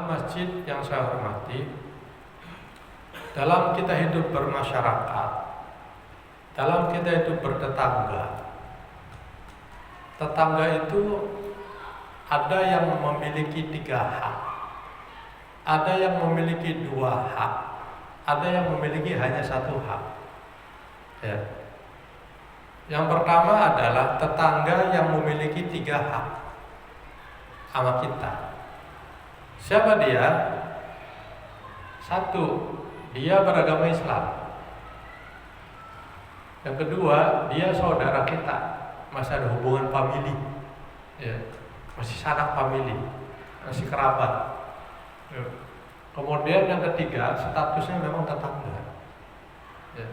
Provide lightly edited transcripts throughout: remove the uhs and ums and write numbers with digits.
Imam masjid yang saya hormati, dalam kita hidup bermasyarakat, dalam kita hidup bertetangga, tetangga itu ada yang memiliki 3 hak, ada yang memiliki 2 hak, ada yang memiliki hanya 1 hak. Ya. Yang pertama adalah tetangga yang memiliki 3 hak sama kita. Siapa dia? 1, dia beragama Islam. Yang kedua, dia saudara kita, masih ada hubungan famili, ya, masih sanak famili, masih kerabat. Ya. Kemudian yang ketiga, statusnya memang tetangga. Ya.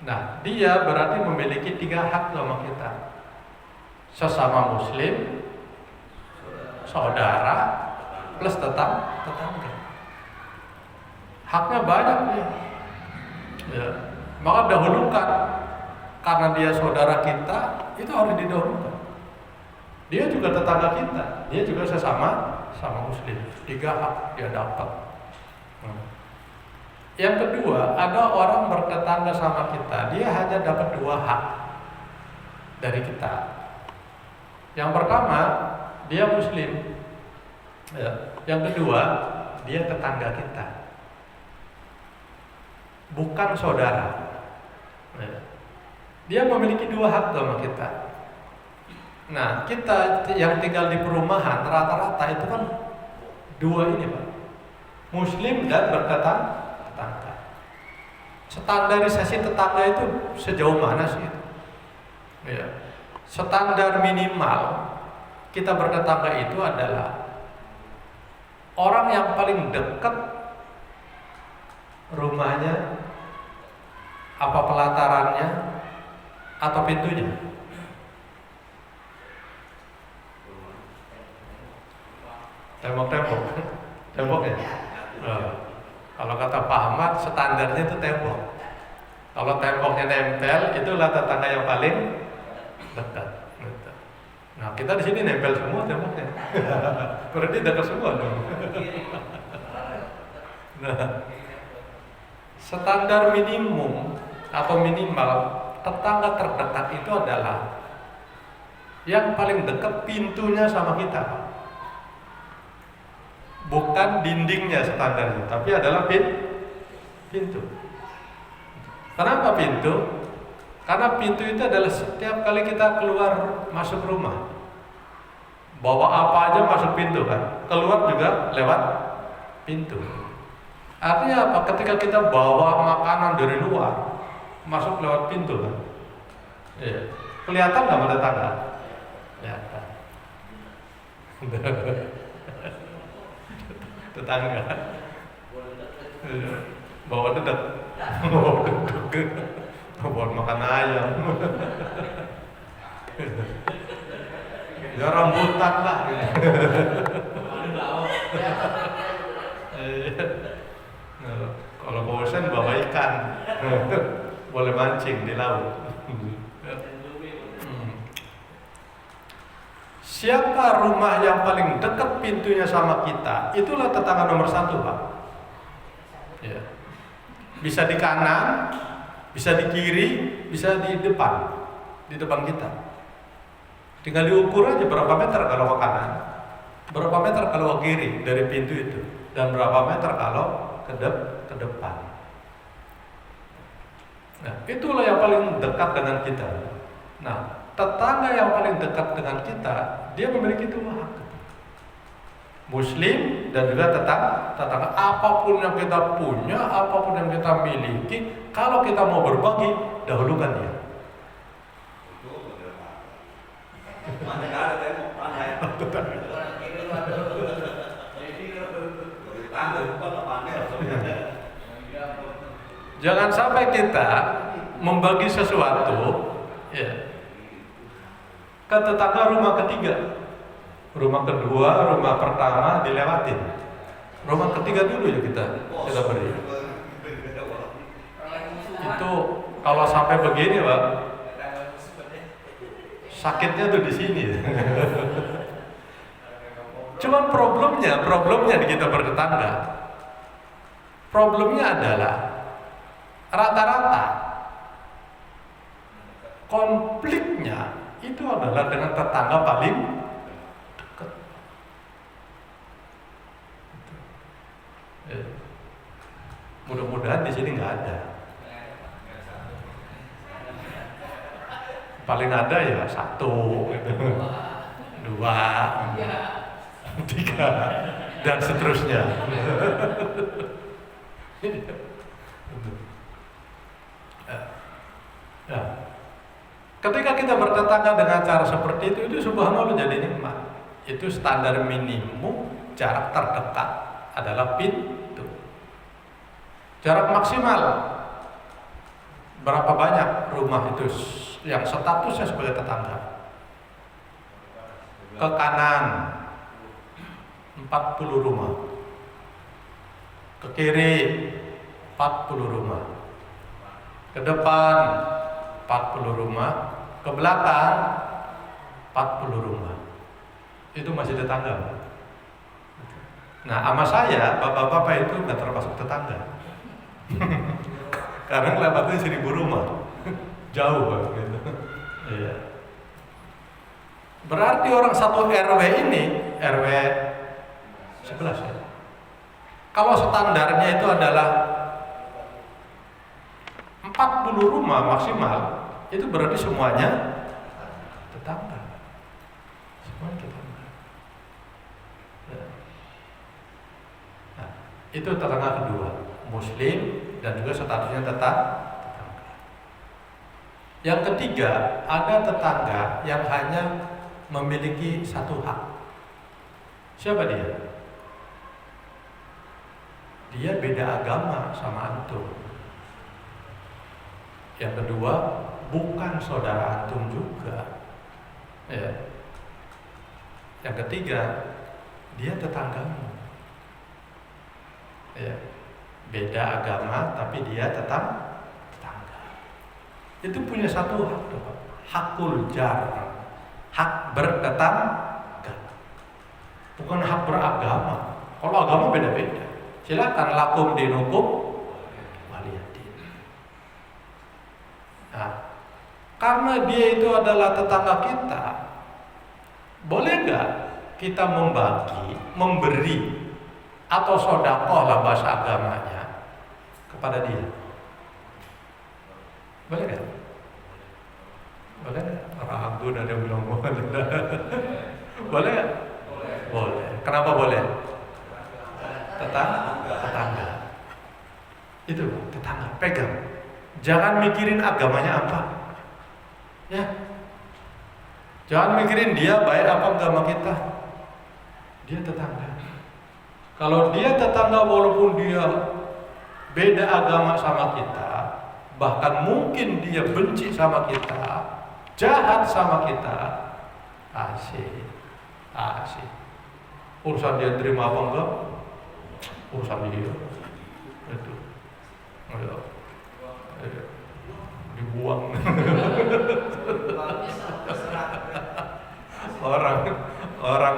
Nah, dia berarti memiliki 3 hak sama kita. Sesama Muslim, saudara, plus tetangga. Haknya banyak nih. Ya. Maka dahulukan, karena dia saudara kita, itu harus didahulukan. Dia juga tetangga kita, dia juga sama Muslim. 3 hak dia dapat. Yang kedua, ada orang bertetangga sama kita, dia hanya dapat 2 hak dari kita. Yang pertama, dia Muslim. Ya. Yang kedua, dia tetangga kita, bukan saudara. Ya. Dia memiliki 2 hak sama kita. Nah, kita yang tinggal di perumahan rata-rata itu kan 2 ini, Pak. Muslim dan bertetangga. Standarisasi tetangga itu sejauh mana sih itu? Ya. Standar minimal kita bertetangga itu adalah orang yang paling dekat rumahnya, apa pelatarannya, atau pintunya. Tembok ya. Kalau kata Pak Ahmad, standarnya itu tembok. Kalau temboknya nempel, itulah tetangga yang paling dekat. Nah, kita di sini nempel semua temboknya. Berarti dekat semua dong. Nah, standar minimum atau minimal tetangga terdekat itu adalah yang paling dekat pintunya sama kita. Bukan dindingnya standarnya, tapi adalah pintu. Kenapa pintu? Karena pintu itu adalah setiap kali kita keluar masuk rumah, bawa apa aja masuk pintu kan, keluar juga lewat pintu. Artinya apa? Ketika kita bawa makanan dari luar, masuk lewat pintu kan. Iya. Kelihatan nggak pada tetangga? Kelihatan. Tetangga bawa dedak, bawa makan ayam, ya rambutan lah. Kalau bosan bawa ikan, boleh mancing di laut. Siapa rumah yang paling dekat pintunya sama kita, itulah tetangga nomor 1, Pak. Ya. Bisa di kanan, bisa di kiri, bisa di depan kita. Tinggal diukur aja berapa meter kalau ke kanan, berapa meter kalau ke kiri dari pintu itu, dan berapa meter kalau ke depan. Nah, itulah yang paling dekat dengan kita. Nah, tetangga yang paling dekat dengan kita, dia memiliki 2 hak. Muslim dan juga tetangga. Apapun yang kita punya, apapun yang kita miliki, kalau kita mau berbagi, dahulukan dia. Jangan sampai kita membagi sesuatu, ya, ke tetangga rumah ketiga, rumah kedua, rumah pertama dilewatin, rumah ketiga dulu ya kita beri. Itu kalau sampai begini, Pak, sakitnya tuh di sini. Cuman problemnya di kita bertetangga. Problemnya adalah rata-rata konfliknya itu adalah dengan tetangga paling dekat. Mudah-mudahan di sini nggak ada. Paling ada ya 1, 2, 3, dan seterusnya. Ya. Ketika kita bertetangga dengan cara seperti itu subhanallah jadi nikmat. Itu standar minimum jarak terdekat adalah pintu. Jarak maksimal berapa banyak rumah itu yang statusnya sebagai tetangga? Ke kanan 40 rumah, ke kiri 40 rumah, ke depan 40 rumah, ke belakang 40 rumah. Itu masih tetangga. Nah, sama saya, bapak-bapak itu nggak termasuk tetangga. Karena lewatnya 1000 rumah, jauh gitu. Iya. Berarti orang satu RW ini, RW 11 ya. Kalau standarnya itu adalah 40 rumah maksimal, itu berarti semuanya tetangga. Semuanya tetangga. Ya. Nah, itu tetangga kedua, Muslim dan juga statusnya tetangga. Yang ketiga, ada tetangga yang hanya memiliki satu hak. Siapa dia? Dia beda agama sama antum. Yang kedua, bukan saudara antum juga. Ya. Yang ketiga, dia tetanggamu. Ya. Beda agama tapi dia tetap tetangga. Itu punya satu hak, hakul jar, hak bertetangga. Bukan hak beragama. Kalau agama beda-beda. Silakan lakum dinukum waliyadin. Nah, karena dia itu adalah tetangga kita, boleh nggak kita memberi atau sodakoh lah bahasa agamanya kepada dia? Boleh nggak? Boleh? Ragu ada yang bilang boleh. Boleh nggak? Boleh. Kenapa boleh? Tetangga. Itu tetangga, pegang. Jangan mikirin agamanya apa. Ya. Jangan mikirin dia baik apa agama kita. Dia tetangga. Kalau dia tetangga walaupun dia beda agama sama kita, bahkan mungkin dia benci sama kita, jahat sama kita, asik. Urusan dia terima apa enggak? Urusan dia itu dibuang. orang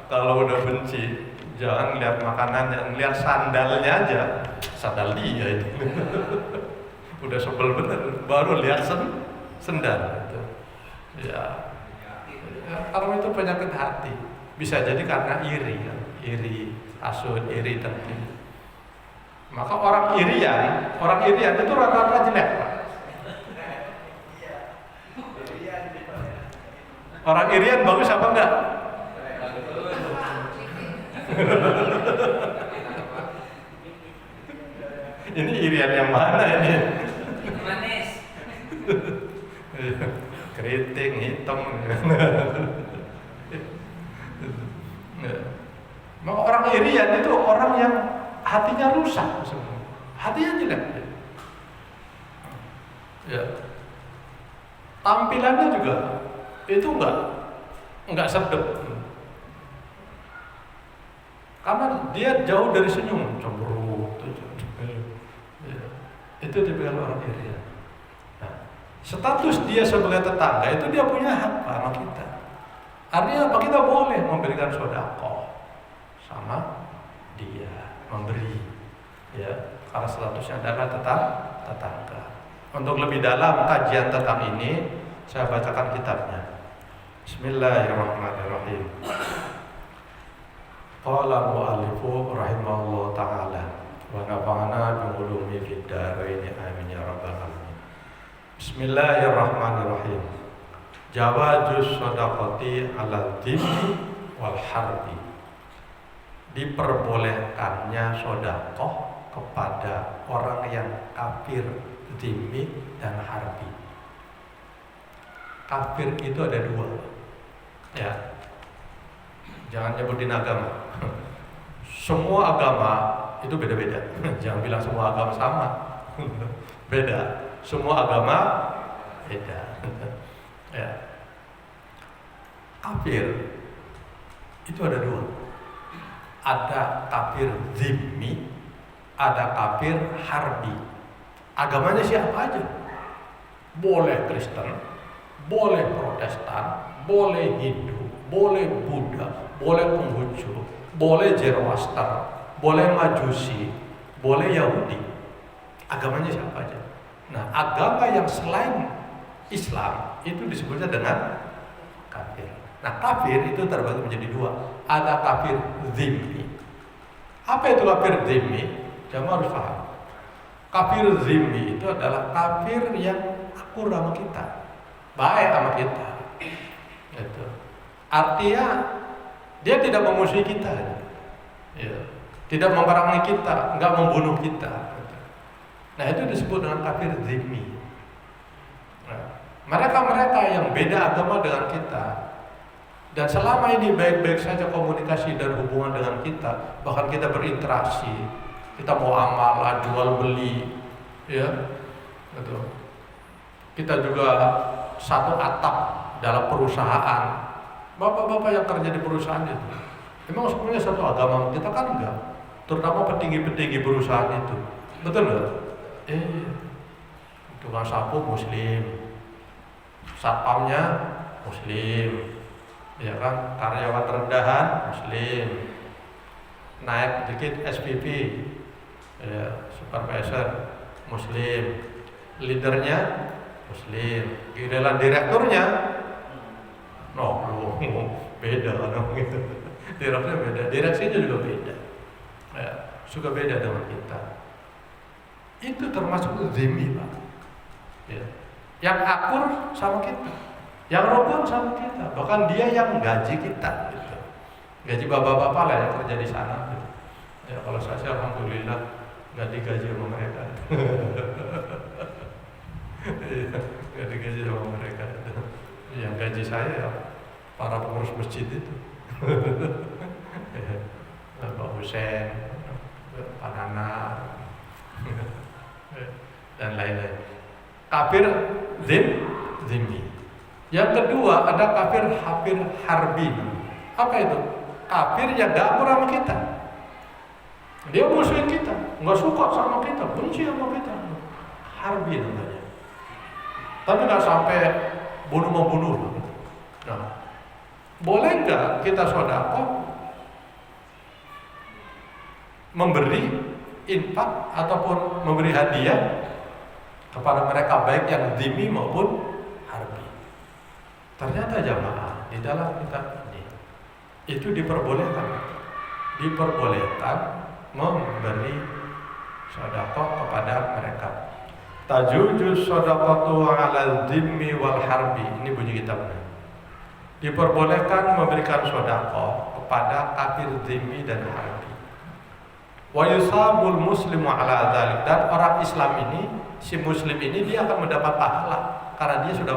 kalau udah benci jangan lihat makanannya, lihat sandalnya aja, sandal dia itu. Udah sebel bener, baru lihat sendal itu. Ya, kalau itu penyakit hati, bisa jadi karena iri, hasud, iri dengki. Maka orang irian itu rata-rata jelek, Pak. Orang irian bagus apa enggak? Ini irian yang mana ini? Manis. Keriting, hitam. Maka orang irian itu orang yang hatinya rusak, hatinya jelek. Ya. Tampilannya juga itu enggak sedap. Karena dia jauh dari senyum, cemberut. Itu dibilang orang irian. Nah, status dia sebagai tetangga itu dia punya hak sama kita. Artinya apa? Kita boleh memberikan sedekah sama dia, memberi, ya, karena statusnya adalah tetangga. Untuk lebih dalam kajian tentang ini, saya bacakan kitabnya. Bismillahirrahmanirrahim. Qala mu'allifu rahimahullah ta'ala wa nafa'ana bi ulumi fid dharain amin ya rabbal alamin. Bismillahirrahmanirrahim. Jawazus shadaqati 'alal dhimmi wal harbi. Diperbolehkannya sedekah kepada orang yang kafir, dhimmi dan harbi. Kafir itu ada dua, ya. Jangan nyebutin agama. Semua agama itu beda-beda. Jangan bilang semua agama sama. Beda. Semua agama beda. Ya. Kafir itu ada dua. Ada kafir dhimmi, ada kafir harbi. Agamanya siapa aja. Boleh Kristen, boleh Protestan, boleh Hindu, boleh Buddha, boleh Konghucu, boleh Zoroaster, boleh Majusi, boleh Yahudi. Agamanya siapa aja. Nah, agama yang selain Islam itu disebutnya dengan kafir. Nah, kafir itu terbagi menjadi dua. Ada kafir dhimmi. Apa itu kafir dhimmi? Jamaah harus paham. Kafir dhimmi itu adalah kafir yang akur sama kita, baik sama kita. Gitu. Artinya dia tidak memusuhi kita, ya. Tidak memerangi kita, enggak membunuh kita. Nah, itu disebut dengan kafir dhimmi. Nah, mereka yang beda agama dengan kita, dan selama ini baik-baik saja komunikasi dan hubungan dengan kita, bahkan kita berinteraksi, kita mau amalah, jual beli, ya, gitu. Kita juga satu atap dalam perusahaan. Bapak-bapak yang kerja di perusahaan itu, memang sebenarnya satu agama, kita kan enggak. Terutama petinggi-petinggi perusahaan itu, betul nggak? Tukang sapu Muslim, satpamnya Muslim, ya kan? Karyawan rendahan Muslim, naik dikit SPP, ya, supervisor Muslim, leadernya Muslim, giliran direkturnya beda kan gitu. Direkturnya beda, direksinya juga beda, ya, suka beda dengan kita. Itu termasuk dhimmi, Pak, ya. Yang akur sama kita, yang rukun sama kita, bahkan dia yang gaji kita, gitu. Gaji bapak-bapak lah yang kerja di sana, gitu. Ya, kalau saya alhamdulillah nggak digaji sama mereka. Nggak digaji sama mereka. Yang gaji saya ya para pengurus masjid itu. Pak Husain, Pak Nana, dan lain-lain. Kafir dhimmi. Yang kedua ada kafir harbi. Apa itu? Kafir yang gak akur sama kita. Dia musuhin kita, nggak suka sama kita, benci sama kita. Harbi namanya. Tapi nggak sampai bunuh-membunuh. Nah, boleh nggak kita sedekah, memberi infak ataupun memberi hadiah kepada mereka baik yang dhimmi maupun harbi? Ternyata jamaah di dalam kitab ini itu diperbolehkan memberi sedekah kepada mereka. Tajujus shadaqatu 'alal dhimmi wal harbi. Ini bunyi kitabnya. Diperbolehkan memberikan sedekah kepada kafir dhimmi dan harbi. Wa yusabul muslimu 'ala dzalik. Dan orang Islam ini, si muslim ini, dia akan mendapat pahala karena dia sudah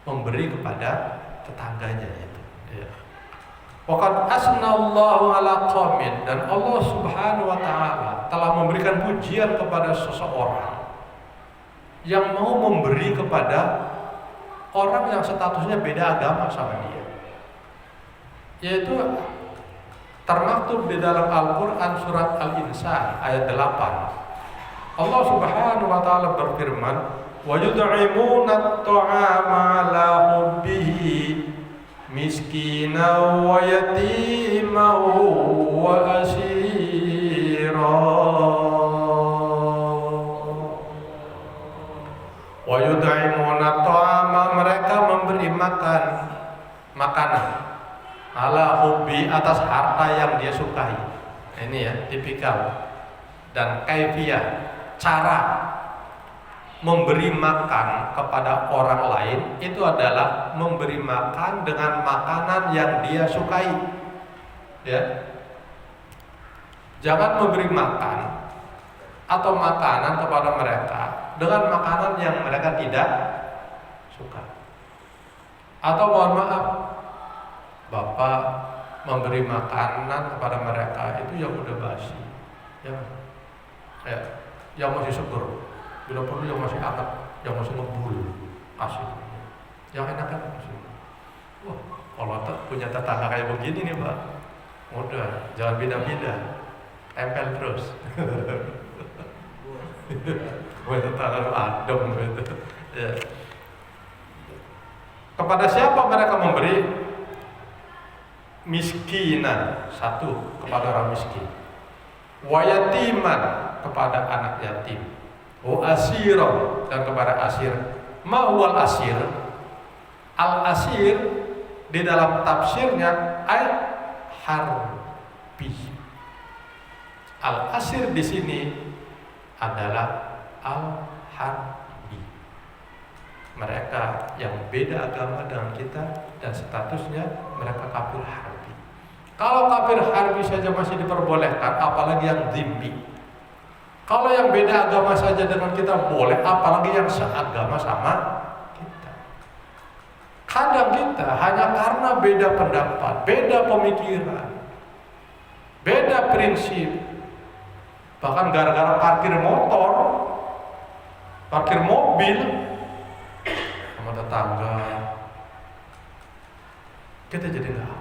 memberi kepada tetangganya itu, ya. Waqad asnallahu ala qaumin, dan Allah Subhanahu wa taala telah memberikan pujian kepada seseorang yang mau memberi kepada orang yang statusnya beda agama sama dia. Yaitu termaktub di dalam Al-Qur'an surat Al-Insan ayat 8. Allah Subhanahu wa taala berfirman, "Wa yud'imuna at-ta'ama 'ala hubbihi miskinan wa yatiman wa asira wa yud'imuna ta'ama, mereka memberi makanan ala hubbi, atas harta yang dia sukai. Ini ya tipikal. Dan kaifiyah, cara memberi makan kepada orang lain itu adalah memberi makan dengan makanan yang dia sukai. Ya. Jangan memberi makan atau makanan kepada mereka dengan makanan yang mereka tidak suka. Atau mohon maaf, Bapak memberi makanan kepada mereka itu yang udah basi, yang masih seger, bila perlu yang masih hangat, yang masih ngebul, kasih. Yang enak kan masih. Wah, kalau punya tetangga kayak begini nih Pak, udah jangan beda-beda, tempel terus. Wah, tetangga adem gitu. Ya. Kepada siapa mereka memberi? Miskinan, satu, kepada orang miskin. Wa yatiman, kepada anak yatim. Wa asiran, dan kepada asir. Ma huwal asir? Al asir di dalam tafsirnya ay harbi. Al asir di sini adalah al harbi. Mereka yang beda agama dengan kita dan statusnya mereka kafir harbi. Kalau kafir harbi saja masih diperbolehkan, apalagi yang zimmi. Kalau yang beda agama saja dengan kita boleh, apalagi yang seagama sama kita. Kadang kita hanya karena beda pendapat, beda pemikiran, beda prinsip, bahkan gara-gara parkir motor, parkir mobil sama tetangga, kita jadi nggak.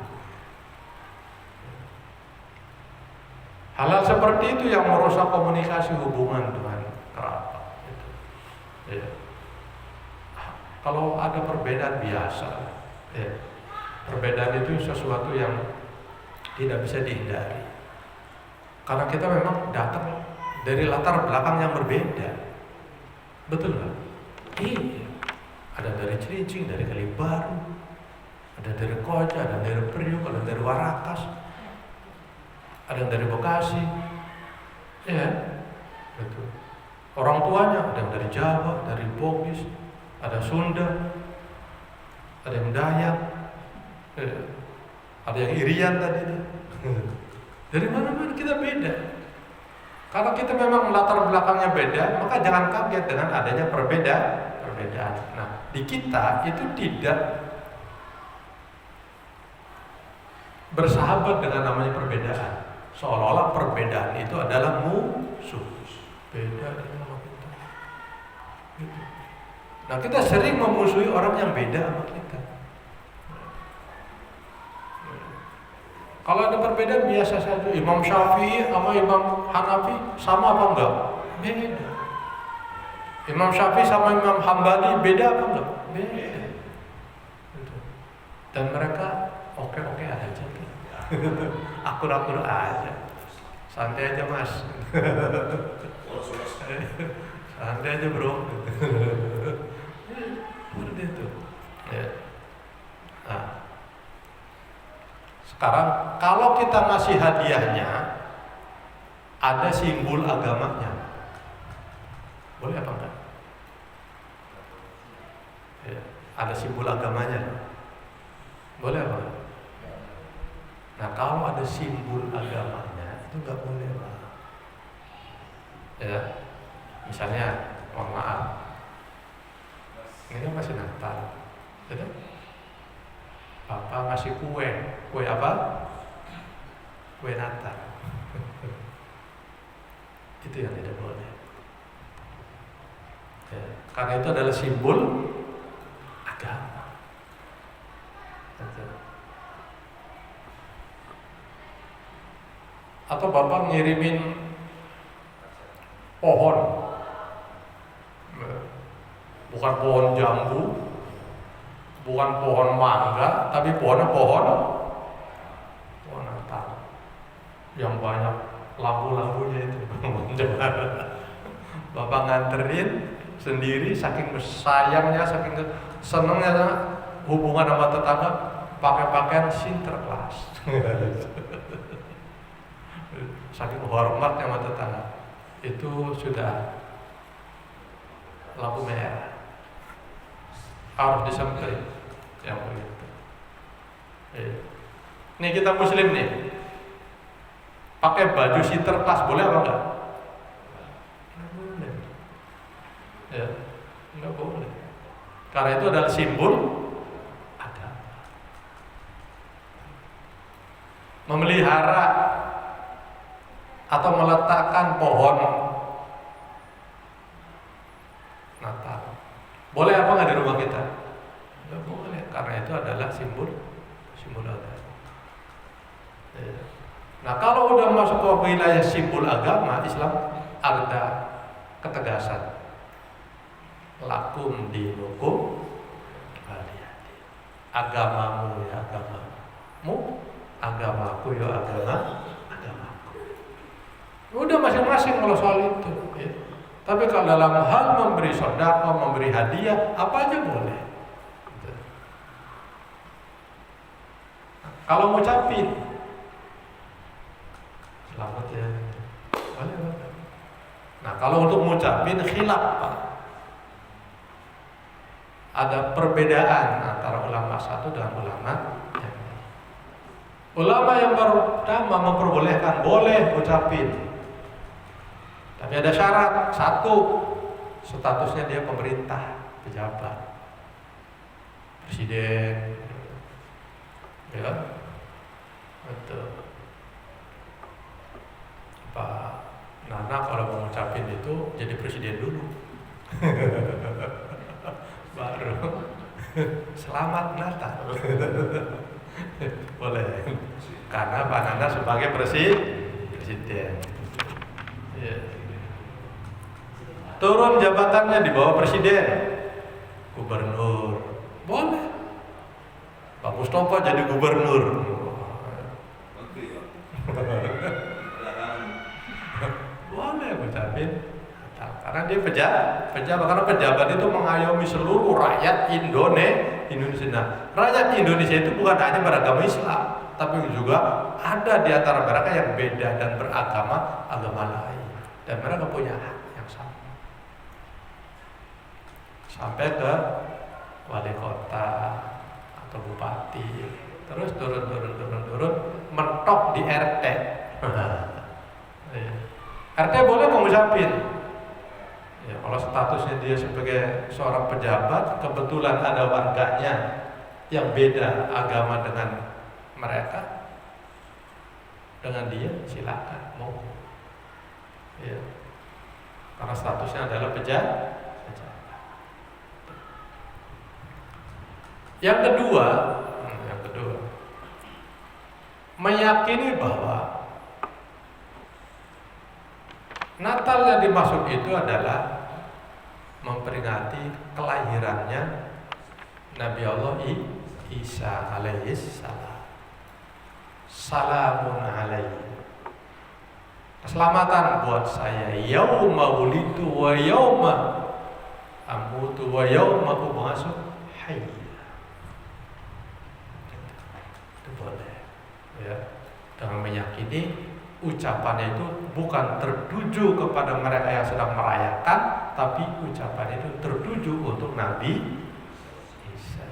Hal-hal seperti itu yang merusak komunikasi hubungan dengan kerabat. Ya. Kalau ada perbedaan biasa, ya. Perbedaan itu sesuatu yang tidak bisa dihindari. Karena kita memang datang dari latar belakang yang berbeda, betul nggak? Iya. Ada dari Cilincing, dari Kalibaru, ada dari Koja, ada dari Priuk, ada dari Warakas. Ada yang dari Bekasi, ya, betul. Orang tuanya ada yang dari Jawa, dari Bugis, ada Sunda, ada yang Dayak, ada yang Irian tadi. Dari mana-mana kita beda. Karena kita memang latar belakangnya beda, maka jangan kaget dengan adanya perbedaan. Nah, di kita itu tidak bersahabat dengan namanya perbedaan. Seolah-olah perbedaan itu adalah musuh. Beda dengan sama kita. Gitu. Nah, kita sering memusuhi orang yang beda sama kita. Kalau ada perbedaan biasa saja. Imam Syafi'i sama Imam Hanafi sama apa enggak? Beda. Imam Syafi'i sama Imam Hambali beda apa enggak? Beda. Gitu. Dan mereka oke-oke aja. Akur-akur aja, santai aja mas, santai aja bro, seperti itu. Ya. Nah, sekarang kalau kita ngasih hadiahnya, ada simbol agamanya, boleh apa enggak? Ya, ada simbol agamanya, boleh apa enggak? Nah, kalau ada simbol agamanya itu nggak boleh lah. Ya, misalnya, mohon maaf, ini kan masih Natal, jadi Bapak ngasih kue apa? Kue Natal. Itu yang tidak boleh. Ya, karena itu adalah simbol agama. Atau Bapak ngirimin pohon, bukan pohon jambu, bukan pohon mangga, tapi pohon Natal yang banyak lampu-lampunya itu. Bapak nganterin sendiri, saking sayangnya, saking senengnya hubungan sama tetangga, pakai pakaian Sinterklas. Saking hormatnya sama tetangga, itu sudah lampu merah, harus disembelih yang begitu. Ini kita Muslim nih, pakai baju Sinterklas boleh apa enggak? Boleh. Ya, enggak boleh. Karena itu adalah simbol agama. Memelihara atau meletakkan pohon Natal boleh apa nggak di rumah kita? Nggak boleh, karena itu adalah simbol agama. Nah, kalau udah masuk ke wilayah simbol agama, Islam ada ketegasan. Lakum dinukum waliyadin. Agamamu ya agamamu, agamaku ya agamaku. Udah masing-masing kalau soal itu, ya. Tapi kalau dalam hal memberi sedekah, memberi hadiah, apa aja boleh. Kalau ngucapin, selamat ya, boleh. Nah, kalau untuk ngucapin khilaf, Pak. Ada perbedaan antara ulama satu dengan ulama yang lain. Ulama yang pertama memperbolehkan, boleh ngucapin. Tapi ada syarat, satu, statusnya dia pemerintah, pejabat, presiden, ya, betul. Pak Nana kalau mau ngucapin itu jadi presiden dulu, baru selamat Natal, boleh, karena Pak Nana sebagai presiden. Ya. Turun jabatannya di bawah presiden, gubernur, boleh. Pak Mustafa jadi gubernur, boleh ngucapin, karena dia pejabat, karena pejabat itu mengayomi seluruh rakyat Indonesia. Nah, rakyat Indonesia itu bukan hanya beragama Islam, tapi juga ada di antara mereka yang beda dan beragama lain, dan mereka punya hak yang sama. Sampai ke wali kota atau bupati, terus turun, mentok di RT. RT boleh mengucapin. Ya, kalau statusnya dia sebagai seorang pejabat, kebetulan ada warganya yang beda agama dengan mereka, dengan dia silakan mau. Ya. Karena statusnya adalah pejabat. Yang kedua, meyakini bahwa Natal yang dimaksud itu adalah memperingati kelahirannya Nabi Allah Isa alaihis salam. Salamun alaihi. Keselamatan buat saya yauma wulidu wa yauma amutu wa yauma ub'atsu hayya. Itu boleh. Ya, dengan meyakini ucapannya itu bukan tertuju kepada mereka yang sedang merayakan, tapi ucapannya itu tertuju untuk Nabi Isa.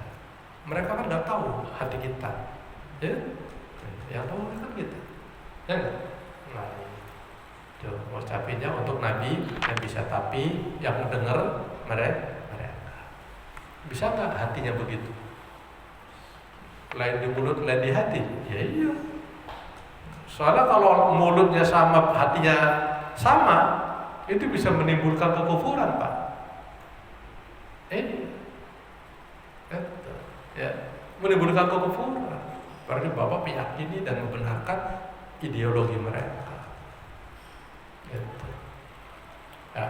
Mereka kan nggak tahu hati kita, ya, yang tahu kan kita, ya nggak? Nah, itu ucapinnya untuk Nabi yang bisa, tapi yang mendengar mereka bisa nggak hatinya begitu? Lain di mulut, lain di hati, ya iya. Soalnya kalau mulutnya sama, hatinya sama, itu bisa menimbulkan kekufuran, Pak. Ya, menimbulkan kekufuran. Berarti Bapak meyakini dan membenarkan ideologi mereka. Gitu. Ya.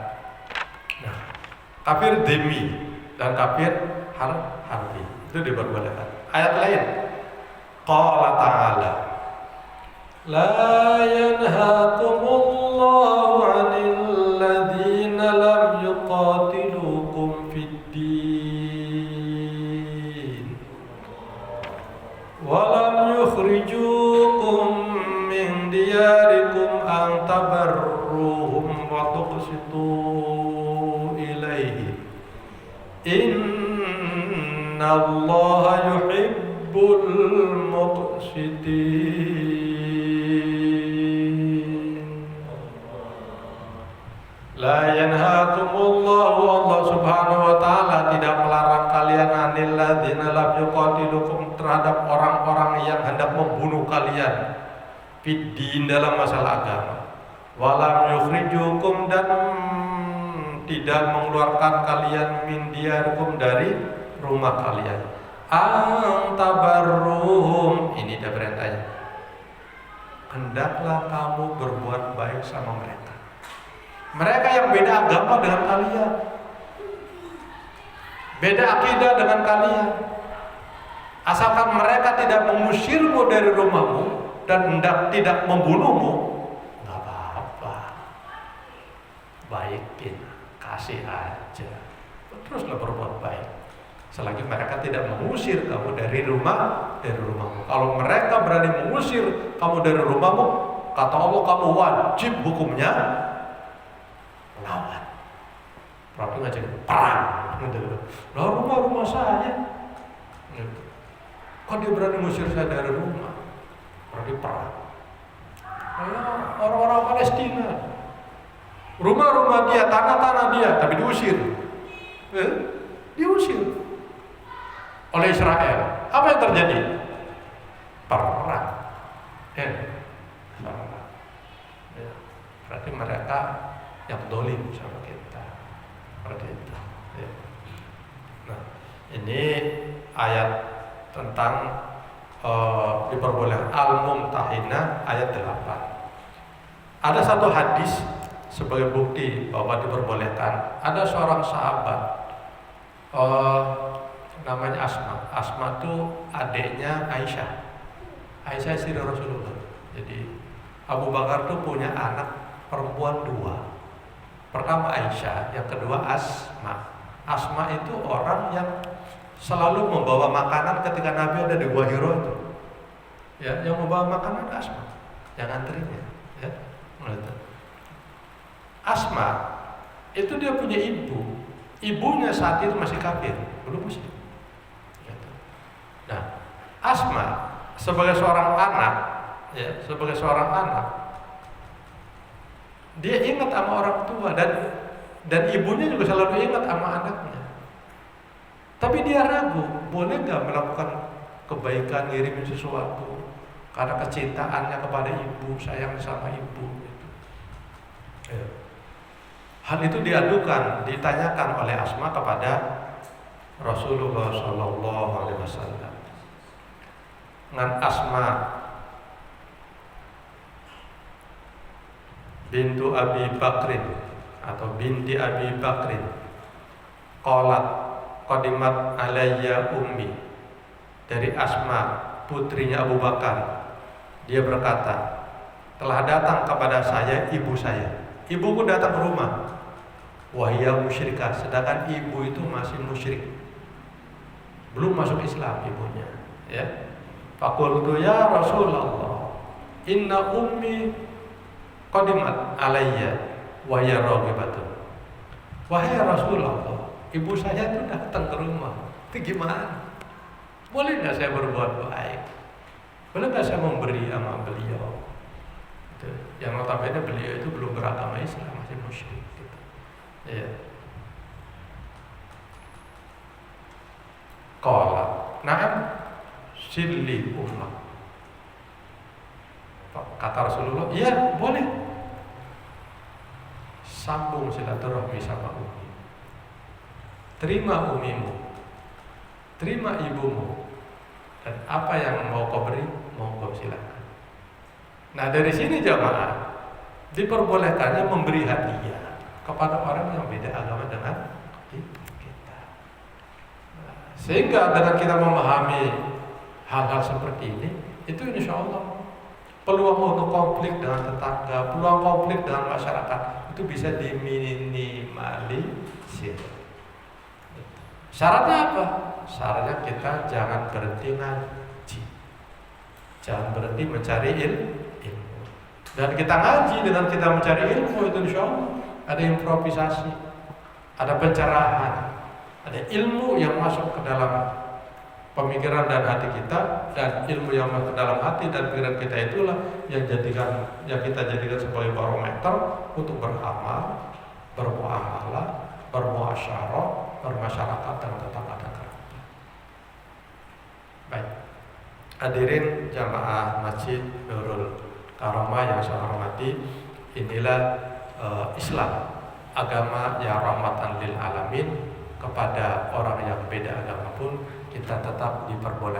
Nah, kafir dhimmi dan kafir harbi itu Itu diperbolehkan. Ayat lain, qala ta'ala, la yanhaakumullahu 'anil ladzina lam yuqatilukum fid din wa lam yukhrijukum min diyarikum an tabarruhum wa tuqsitu ilaihi innallaha yuhibbul muqsitin. La yanhaakumullahu, Allah subhanahu wa ta'ala tidak melarang kalian anil ladzina lam yuqatilukum, terhadap orang-orang yang hendak membunuh kalian fiddin, dalam masalah agama, walam yukhrijukum, dan tidak mengeluarkan kalian min diyarikum, dari rumah kalian, antabarruhum, ini ada perintahnya, hendaklah kamu berbuat baik sama mereka. Mereka yang beda agama dengan kalian, beda akidah dengan kalian, asalkan mereka tidak mengusirmu dari rumahmu dan hendak tidak membunuhmu, nggak apa-apa, baikin, kasih aja, teruslah berbuat baik selagi mereka tidak mengusir kamu dari rumahmu. Kalau mereka berani mengusir kamu dari rumahmu, kata Allah, kamu wajib hukumnya melawan. Berarti nggak jadi perang. Lah rumah saya, kok dia berani mengusir saya dari rumah? Berarti perang. Orang-orang Palestina, rumah-rumah dia, tanah-tanah dia, tapi diusir. Diusir oleh Israel. Apa yang terjadi? Perang. Perang. Berarti mereka yang dolim sama kita. Seperti itu. Nah, ini ayat tentang diperbolehkan al-mumtahinah, ayat 8. Ada satu hadis sebagai bukti bahwa diperbolehkan. Ada seorang sahabat namanya Asma. Asma itu adiknya Aisyah. Aisyah istri Rasulullah. Jadi Abu Bakar itu punya anak perempuan 2. Pertama Aisyah, yang kedua Asma. Asma itu orang yang selalu membawa makanan ketika Nabi ada di Gua Hiro itu. Ya, yang membawa makanan Asma, yang antrinya. Ya, Asma itu dia punya ibu. Ibunya saat itu masih kafir, belum muslim. Nah, Asma sebagai seorang anak, dia ingat sama orang tua, dan ibunya juga selalu ingat sama anaknya. Tapi dia ragu, boleh nggak melakukan kebaikan, ngirimin sesuatu karena kecintaannya kepada ibu, sayang sama ibu. Hal itu diadukan, ditanyakan oleh Asma kepada Rasulullah Shallallahu Alaihi Wasallam. Ngan Asma bintu Abi Bakrin atau binti Abi Bakrin, qalat qadimat alayya ummi, dari Asma putrinya Abu Bakar, dia berkata, telah datang kepada saya ibu saya. Ibuku datang ke rumah, wahia musyrikah, sedangkan ibu itu masih musyrik, belum masuk Islam ibunya. Ya, faqultu ya Rasulullah, inna ummi qadimat alayya wa hiya raghibatun. Wahai Rasulullah, ibu saya itu datang ke rumah. Itu gimana? Boleh nggak saya berbuat baik? Boleh nggak saya memberi sama beliau? Itu. Yang notabene beliau itu belum beragama Islam, masih musyrik. Gitu. Ya. Qala, na'am silli ummak. Kata Rasulullah, iya boleh. Sambung silaturahmi sama umi. Terima umimu, terima ibumu, dan apa yang mau kau beri, mau kau silakan. Nah dari sini jamaah diperbolehkannya memberi hadiah kepada orang yang beda agama dengan kita. Nah, Sehingga dengan kita memahami hal-hal seperti ini, itu insya Allah peluang untuk konflik dengan tetangga, peluang konflik dengan masyarakat itu bisa diminimalisir. Syaratnya apa? Syaratnya kita jangan berhenti ngaji, jangan berhenti mencari ilmu. Dan kita ngaji dengan kita mencari ilmu itu insya Allah ada improvisasi, ada pencerahan, ada ilmu yang masuk ke dalam pemikiran dan hati kita, dan ilmu yang masuk ke dalam hati dan pikiran kita itulah yang kita jadikan sebagai barometer untuk beramal, bermuamalah, bermuasyarah, bermasyarakat dan tetangga dan kerabat. Baik, hadirin jamaah Masjid Nurul Karamah yang saya hormati, inilah Islam, agama yang rahmatan lil alamin. Kepada orang yang beda agama pun kita tetap diperbolehkan